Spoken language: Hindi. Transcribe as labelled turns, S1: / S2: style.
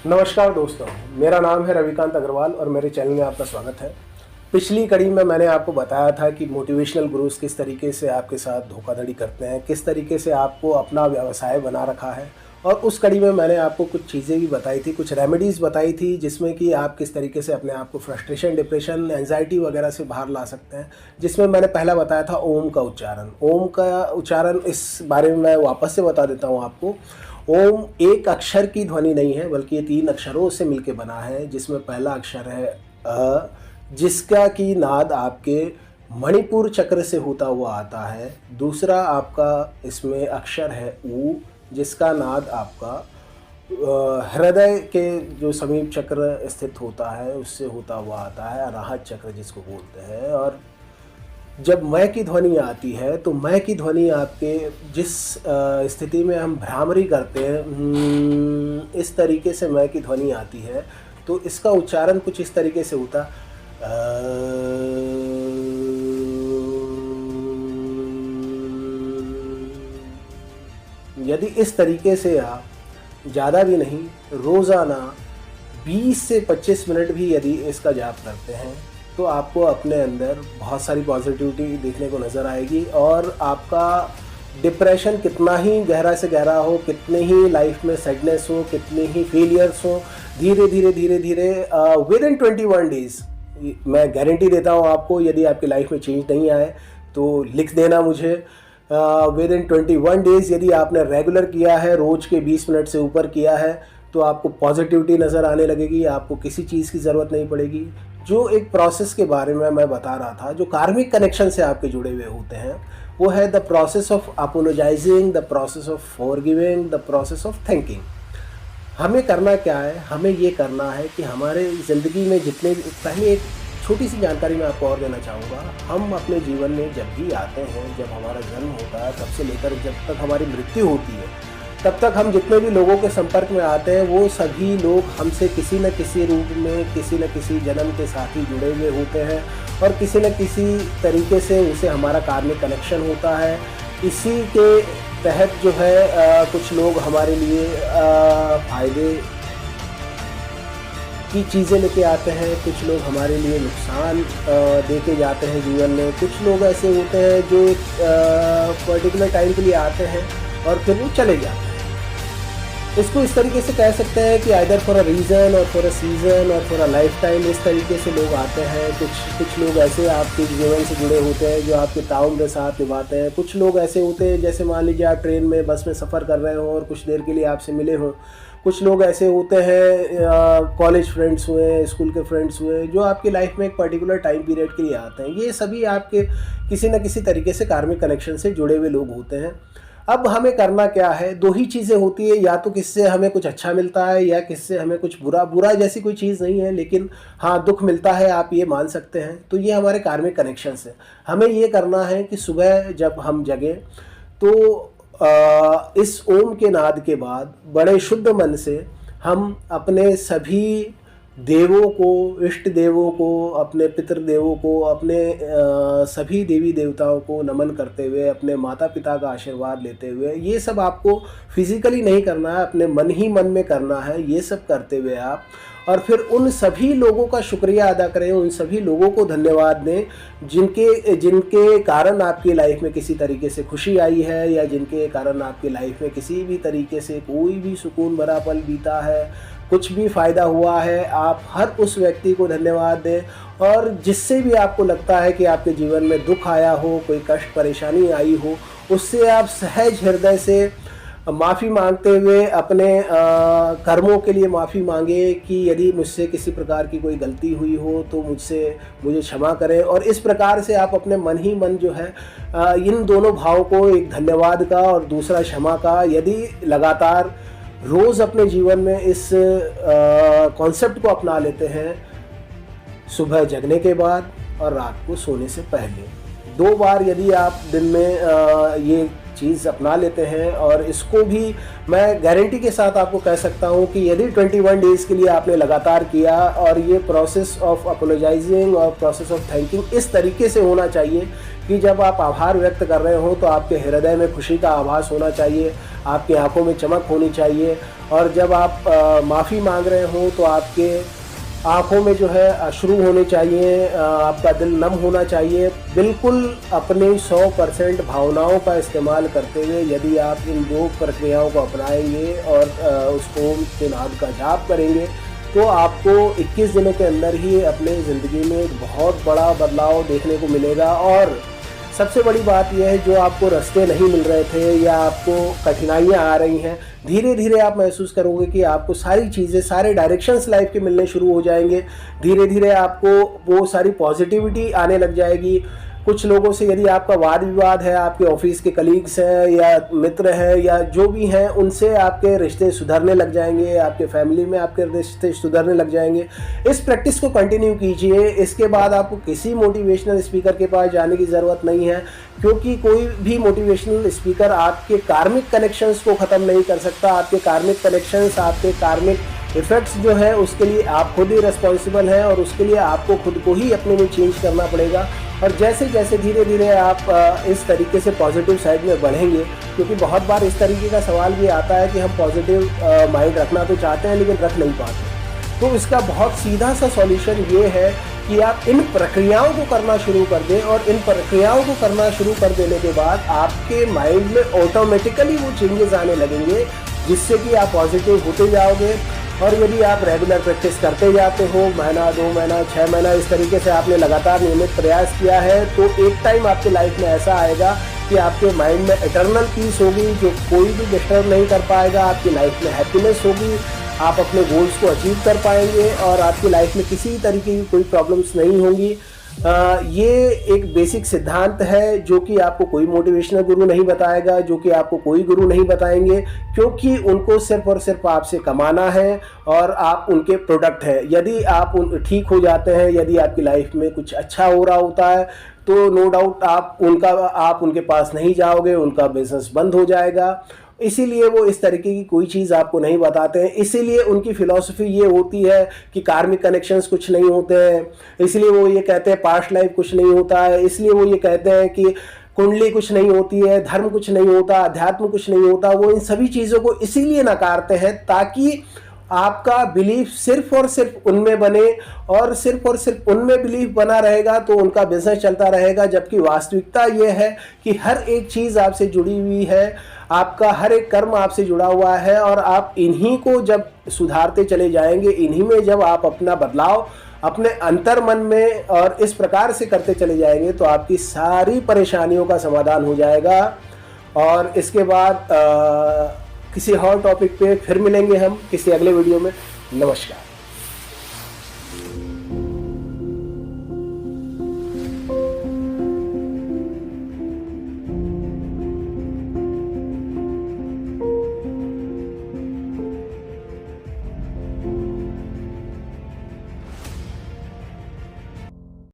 S1: नमस्कार दोस्तों, मेरा नाम है रविकांत अग्रवाल और मेरे चैनल में आपका स्वागत है। पिछली कड़ी में मैंने आपको बताया था कि मोटिवेशनल गुरुज किस तरीके से आपके साथ धोखाधड़ी करते हैं, किस तरीके से आपको अपना व्यवसाय बना रखा है। और उस कड़ी में मैंने आपको कुछ चीज़ें भी बताई थी, कुछ रेमेडीज़ बताई थी जिसमें कि आप किस तरीके से अपने आप को फ्रस्ट्रेशन, डिप्रेशन, एंजाइटी वगैरह से बाहर ला सकते हैं। जिसमें मैंने पहला बताया था ओम का उच्चारण। ओम का उच्चारण इस बारे में मैं वापस से बता देता हूँ आपको। ओम एक अक्षर की ध्वनि नहीं है, बल्कि ये 3 अक्षरों से मिलके बना है, जिसमें पहला अक्षर है अ, जिसका की नाद आपके मणिपुर चक्र से होता हुआ आता है। दूसरा आपका इसमें अक्षर है ऊ, जिसका नाद आपका हृदय के जो समीप चक्र स्थित होता है उससे होता हुआ आता है, अनाहत चक्र जिसको बोलते हैं। और जब मैं की ध्वनि आती है तो मैं की ध्वनि आपके जिस स्थिति में हम भ्रामरी करते हैं, इस तरीके से मैं की ध्वनि आती है। तो इसका उच्चारण कुछ इस तरीके से होता यदि इस तरीके से आप ज़्यादा भी नहीं, रोज़ाना 20 से 25 मिनट भी यदि इसका जाप करते हैं तो आपको अपने अंदर बहुत सारी पॉजिटिविटी देखने को नज़र आएगी। और आपका डिप्रेशन कितना ही गहरा से गहरा हो, कितने ही लाइफ में सैडनेस हो, कितने ही फेलियर्स हो, धीरे धीरे धीरे धीरे विद इन 21 डेज़, मैं गारंटी देता हूँ आपको, यदि आपकी लाइफ में चेंज नहीं आए तो लिख देना मुझे। विद इन 21 डेज़ यदि आपने रेगुलर किया है, रोज़ के 20 मिनट से ऊपर किया है, तो आपको पॉजिटिविटी नज़र आने लगेगी, आपको किसी चीज़ की ज़रूरत नहीं पड़ेगी। जो एक प्रोसेस के बारे में मैं बता रहा था, जो कार्मिक कनेक्शन से आपके जुड़े हुए होते हैं, वो है the process of apologising, the process of forgiving, the process of thanking. हमें करना क्या है? हमें ये करना है कि हमारे ज़िंदगी में जितने भी, पहले एक छोटी सी जानकारी मैं आपको और देना चाहूँगा। हम अपने जीवन में जब भी आते हैं, जब हमारा जन्म होता है, तब से लेकर जब तक हमारी मृत्यु होती है, तब तक हम जितने भी लोगों के संपर्क में आते हैं, वो सभी लोग हमसे किसी न किसी रूप में, किसी न किसी जन्म के साथ ही जुड़े हुए होते हैं और किसी न किसी तरीके से उनसे हमारा कार्मिक कनेक्शन होता है। इसी के तहत जो है कुछ लोग हमारे लिए फ़ायदे की चीज़ें लेके आते हैं, कुछ लोग हमारे लिए नुकसान दे के जाते हैं जीवन में। कुछ लोग ऐसे होते हैं जो एक पर्टिकुलर टाइम के लिए आते हैं और फिर वो चले जाते हैं। इसको इस तरीके से कह सकते हैं कि आइदर फॉर अ रीज़न और फॉर अ सीज़न और फॉर अ लाइफ टाइम, इस तरीके से लोग आते हैं। कुछ लोग ऐसे आपके जीवन से जुड़े होते हैं जो आपके ताउम्र साथ निभाते हैं। कुछ लोग ऐसे होते हैं, जैसे मान लीजिए आप ट्रेन में, बस में सफ़र कर रहे हो और कुछ देर के लिए आपसे मिले हों। कुछ लोग ऐसे होते हैं, कॉलेज फ्रेंड्स हुए, स्कूल के फ्रेंड्स हुए, जो आपकी लाइफ में एक पर्टिकुलर टाइम पीरियड के लिए आते हैं। ये सभी आपके किसी न किसी तरीके से कार्मिक कनेक्शन से जुड़े हुए लोग होते हैं। अब हमें करना क्या है? 2 ही चीज़ें होती है, या तो किससे हमें कुछ अच्छा मिलता है या किससे हमें कुछ बुरा। बुरा जैसी कोई चीज़ नहीं है, लेकिन हाँ, दुख मिलता है, आप ये मान सकते हैं। तो ये हमारे कार्मिक कनेक्शंस हैं। हमें ये करना है कि सुबह जब हम जगें तो इस ओम के नाद के बाद बड़े शुद्ध मन से हम अपने सभी देवों को, इष्ट देवों को, अपने पितृदेवों को, अपने सभी देवी देवताओं को नमन करते हुए, अपने माता पिता का आशीर्वाद लेते हुए, ये सब आपको फिजिकली नहीं करना है, अपने मन ही मन में करना है। ये सब करते हुए आप, और फिर उन सभी लोगों का शुक्रिया अदा करें, उन सभी लोगों को धन्यवाद दें जिनके कारण आपकी लाइफ में किसी तरीके से खुशी आई है, या जिनके कारण आपकी लाइफ में किसी भी तरीके से कोई भी सुकून भरा पल बीता है, कुछ भी फ़ायदा हुआ है। आप हर उस व्यक्ति को धन्यवाद दें। और जिससे भी आपको लगता है कि आपके जीवन में दुख आया हो, कोई कष्ट परेशानी आई हो, उससे आप सहज हृदय से माफ़ी मांगते हुए अपने कर्मों के लिए माफ़ी मांगे कि यदि मुझसे किसी प्रकार की कोई गलती हुई हो तो मुझे क्षमा करें। और इस प्रकार से आप अपने मन ही मन जो है इन दोनों भाव को, एक धन्यवाद का और दूसरा क्षमा का, यदि लगातार रोज़ अपने जीवन में इस कॉन्सेप्ट को अपना लेते हैं, सुबह जगने के बाद और रात को सोने से पहले 2 बार यदि आप दिन में ये चीज़ अपना लेते हैं, और इसको भी मैं गारंटी के साथ आपको कह सकता हूँ कि यदि 21 डेज़ के लिए आपने लगातार किया, और ये प्रोसेस ऑफ अपोलोजाइजिंग और प्रोसेस ऑफ थैंकिंग इस तरीके से होना चाहिए कि जब आप आभार व्यक्त कर रहे हो तो आपके हृदय में खुशी का आभास होना चाहिए, आपकी आंखों में चमक होनी चाहिए, और जब आप माफ़ी मांग रहे हो तो आपके आँखों में जो है अश्रु होने चाहिए, आपका दिल नम होना चाहिए। बिल्कुल अपने 100% भावनाओं का इस्तेमाल करते हुए यदि आप इन 2 प्रक्रियाओं को अपनाएंगे और उस ओम के नाद का जाप करेंगे तो आपको 21 दिनों के अंदर ही अपने ज़िंदगी में एक बहुत बड़ा बदलाव देखने को मिलेगा। और सबसे बड़ी बात यह है, जो आपको रास्ते नहीं मिल रहे थे या आपको कठिनाइयाँ आ रही हैं, धीरे धीरे आप महसूस करोगे कि आपको सारी चीज़ें, सारे डायरेक्शंस लाइफ के मिलने शुरू हो जाएंगे। धीरे धीरे आपको वो सारी पॉजिटिविटी आने लग जाएगी। कुछ लोगों से यदि आपका वाद विवाद है, आपके ऑफिस के कलीग्स हैं या मित्र हैं या जो भी हैं, उनसे आपके रिश्ते सुधरने लग जाएंगे, आपके फैमिली में आपके रिश्ते सुधरने लग जाएंगे। इस प्रैक्टिस को कंटिन्यू कीजिए। इसके बाद आपको किसी मोटिवेशनल स्पीकर के पास जाने की ज़रूरत नहीं है, क्योंकि कोई भी मोटिवेशनल स्पीकर आपके कार्मिक कनेक्शंस को ख़त्म नहीं कर सकता। आपके कार्मिक कनेक्शंस, आपके कार्मिक इफ़ेक्ट्स जो है उसके लिए आप खुद ही रिस्पॉन्सिबल हैं, और उसके लिए आपको खुद को ही अपने में चेंज करना पड़ेगा। और जैसे जैसे धीरे धीरे आप इस तरीके से पॉजिटिव साइड में बढ़ेंगे, क्योंकि बहुत बार इस तरीके का सवाल भी आता है कि हम पॉजिटिव माइंड रखना तो चाहते हैं लेकिन रख नहीं पाते। तो इसका बहुत सीधा सा सॉल्यूशन ये है कि आप इन प्रक्रियाओं को करना शुरू कर दें, और इन प्रक्रियाओं को करना शुरू कर देने के बाद आपके माइंड में ऑटोमेटिकली वो चेंजेस आने लगेंगे, जिससे कि आप पॉजिटिव होते जाओगे। और यदि आप रेगुलर प्रैक्टिस करते जाते हो, महीना 2 महीना 6 महीना इस तरीके से आपने लगातार नियमित प्रयास किया है, तो एक टाइम आपके लाइफ में ऐसा आएगा कि आपके माइंड में इटर्नल पीस होगी, जो कोई भी डिस्टर्ब नहीं कर पाएगा। आपकी लाइफ में हैप्पीनेस होगी, आप अपने गोल्स को अचीव कर पाएंगे, और आपकी लाइफ में किसी तरीके की कोई प्रॉब्लम्स नहीं होंगी। ये एक बेसिक सिद्धांत है जो कि आपको कोई मोटिवेशनल गुरु नहीं बताएगा, जो कि आपको कोई गुरु नहीं बताएंगे, क्योंकि उनको सिर्फ और सिर्फ आपसे कमाना है और आप उनके प्रोडक्ट हैं। यदि आप ठीक हो जाते हैं, यदि आपकी लाइफ में कुछ अच्छा हो रहा होता है, तो नो डाउट आप उनके पास नहीं जाओगे, उनका बिजनेस बंद हो जाएगा। इसीलिए वो इस तरीके की कोई चीज़ आपको नहीं बताते हैं। इसीलिए उनकी फ़िलॉसफी ये होती है कि कार्मिक कनेक्शंस कुछ नहीं होते हैं। इसलिए वो ये कहते हैं पास्ट लाइफ कुछ नहीं होता है। इसलिए वो ये कहते हैं कि कुंडली कुछ नहीं होती है, धर्म कुछ नहीं होता, अध्यात्म कुछ नहीं होता। वो इन सभी चीज़ों को इसीलिए नकारते हैं ताकि आपका बिलीफ सिर्फ और सिर्फ उनमें बने, और सिर्फ उनमें बिलीफ बना रहेगा तो उनका बिजनेस चलता रहेगा। जबकि वास्तविकता ये है कि हर एक चीज़ आपसे जुड़ी हुई है, आपका हर एक कर्म आपसे जुड़ा हुआ है, और आप इन्हीं को जब सुधारते चले जाएंगे, इन्हीं में जब आप अपना बदलाव अपने अंतर मन में और इस प्रकार से करते चले जाएंगे, तो आपकी सारी परेशानियों का समाधान हो जाएगा। और इसके बाद किसी और टॉपिक पे फिर मिलेंगे हम किसी अगले वीडियो में। नमस्कार।